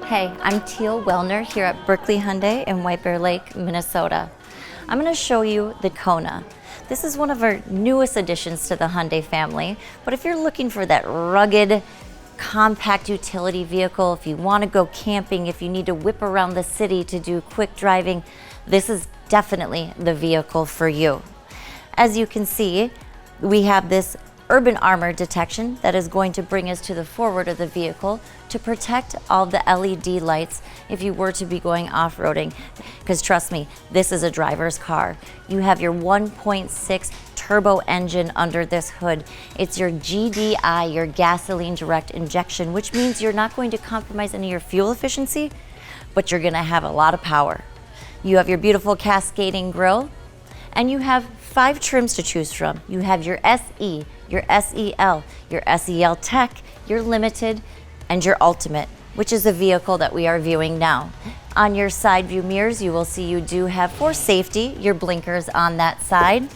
Hey, I'm Teal Wellner here at Buerkle Hyundai in White Bear Lake, Minnesota. I'm going to show you the Kona. This is one of our newest additions to the Hyundai family, but if you're looking for that rugged, compact utility vehicle, if you want to go camping, if you need to whip around the city to do quick driving, this is definitely the vehicle for you. As you can see, we have this urban armor detection that is going to bring us to the forward of the vehicle to protect all the LED lights if you were to be going off-roading. Because trust me, this is a driver's car. You have your 1.6 turbo engine under this hood. It's your GDI, your gasoline direct injection, which means you're not going to compromise any of your fuel efficiency, but you're gonna have a lot of power. You have your beautiful cascading grille, and you have 5 trims to choose from. You have your SE, your SEL, your SEL Tech, your Limited, and your Ultimate, which is the vehicle that we are viewing now. On your side view mirrors, you will see you do have, for safety, your blinkers on that side.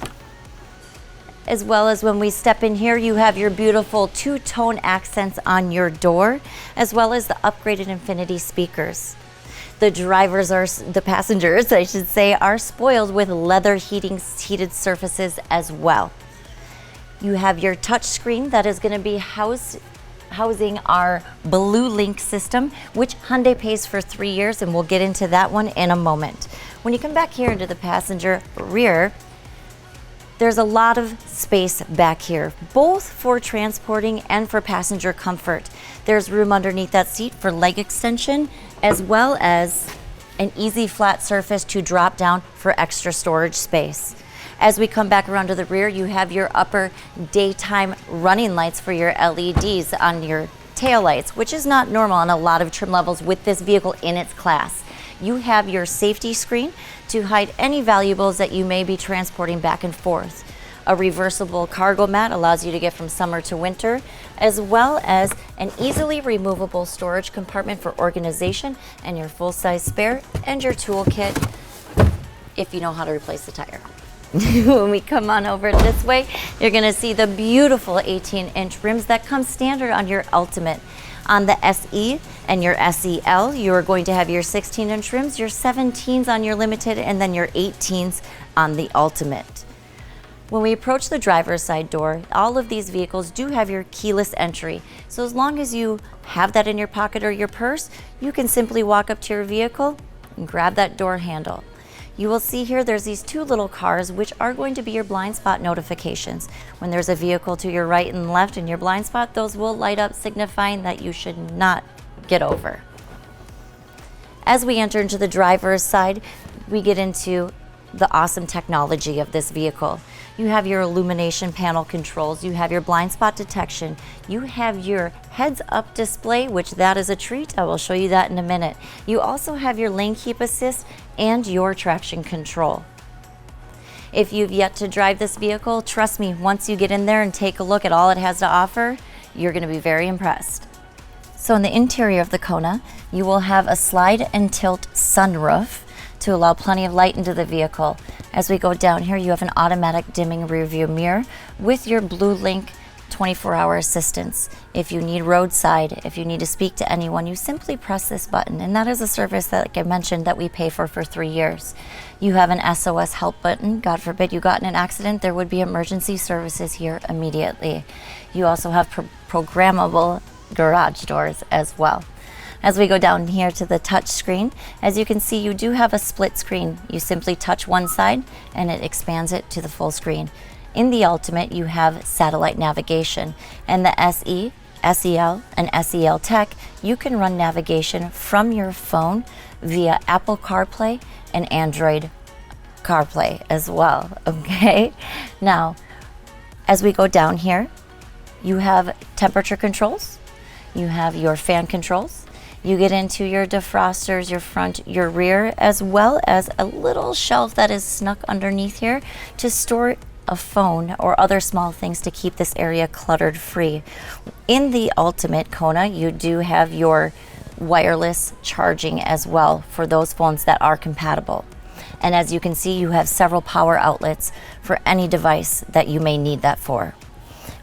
As well as when we step in here, you have your beautiful 2-tone accents on your door, as well as the upgraded Infinity speakers. The passengers, I should say, are spoiled with leather heated surfaces as well. You have your touch screen that is going to be housing our Blue Link system, which Hyundai pays for 3 years, and we'll get into that one in a moment. When you come back here into the passenger rear, there's a lot of space back here, both for transporting and for passenger comfort. There's room underneath that seat for leg extension, as well as an easy flat surface to drop down for extra storage space. As we come back around to the rear, you have your upper daytime running lights for your LEDs on your tail lights, which is not normal on a lot of trim levels with this vehicle in its class. You have your safety screen to hide any valuables that you may be transporting back and forth. A reversible cargo mat allows you to get from summer to winter, as well as an easily removable storage compartment for organization and your full-size spare and your toolkit if you know how to replace the tire. When we come on over this way, you're going to see the beautiful 18-inch rims that come standard on your Ultimate. On the SE and your SEL, you are going to have your 16-inch rims, your 17s on your Limited, and then your 18s on the Ultimate. When we approach the driver's side door, all of these vehicles do have your keyless entry. So as long as you have that in your pocket or your purse, you can simply walk up to your vehicle and grab that door handle. You will see here there's these 2 little cars which are going to be your blind spot notifications. When there's a vehicle to your right and left in your blind spot, those will light up signifying that you should not get over. As we enter into the driver's side, we get into the awesome technology of this vehicle. You have your illumination panel controls, you have your blind spot detection, you have your heads-up display, which that is a treat. I will show you that in a minute. You also have your lane keep assist and your traction control. If you've yet to drive this vehicle, trust me, once you get in there and take a look at all it has to offer, you're going to be very impressed. So in the interior of the Kona, you will have a slide and tilt sunroof to allow plenty of light into the vehicle. As we go down here, you have an automatic dimming rear view mirror with your Blue Link 24-hour assistance. If you need roadside, if you need to speak to anyone, you simply press this button, and that is a service that, like I mentioned, that we pay for 3 years. You have an SOS help button. God forbid you got in an accident, there would be emergency services here immediately. You also have programmable garage doors as well. As we go down here to the touch screen, as you can see, you do have a split screen. You simply touch one side and it expands it to the full screen. In the Ultimate, you have satellite navigation, and the SE, SEL, and SEL Tech, you can run navigation from your phone via Apple CarPlay and Android CarPlay as well, okay? Now, as we go down here, you have temperature controls, you have your fan controls, you get into your defrosters, your front, your rear, as well as a little shelf that is snuck underneath here to store a phone or other small things to keep this area cluttered free. In the Ultimate Kona, you do have your wireless charging as well for those phones that are compatible. And as you can see, you have several power outlets for any device that you may need that for.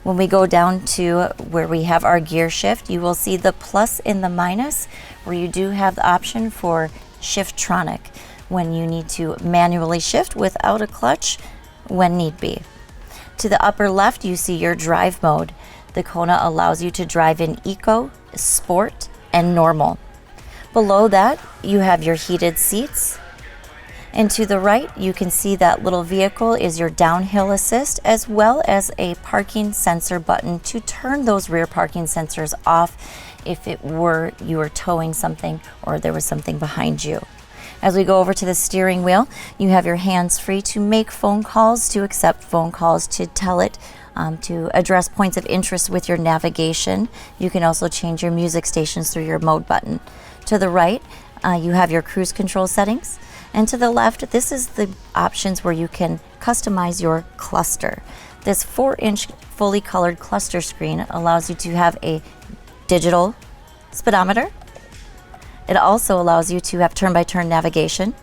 When we go down to where we have our gear shift, you will see the plus and the minus, where you do have the option for Shifttronic, when you need to manually shift without a clutch when need be. To the upper left, you see your drive mode. The Kona allows you to drive in Eco, Sport, and Normal. Below that, you have your heated seats. And to the right, you can see that little vehicle is your downhill assist, as well as a parking sensor button to turn those rear parking sensors off if you were towing something or there was something behind you. As we go over to the steering wheel, you have your hands free to make phone calls, to accept phone calls, to tell it, to address points of interest with your navigation. You can also change your music stations through your mode button. To the right, you have your cruise control settings. And to the left, this is the options where you can customize your cluster. This 4-inch fully colored cluster screen allows you to have a digital speedometer. It also allows you to have turn-by-turn navigation,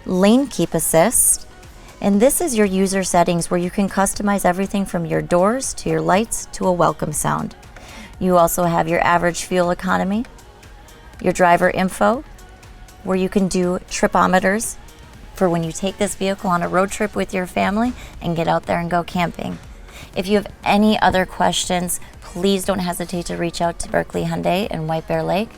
lane keep assist, and this is your user settings where you can customize everything from your doors to your lights to a welcome sound. You also have your average fuel economy, your driver info, where you can do tripometers for when you take this vehicle on a road trip with your family and get out there and go camping. If you have any other questions, please don't hesitate to reach out to Buerkle Hyundai in White Bear Lake.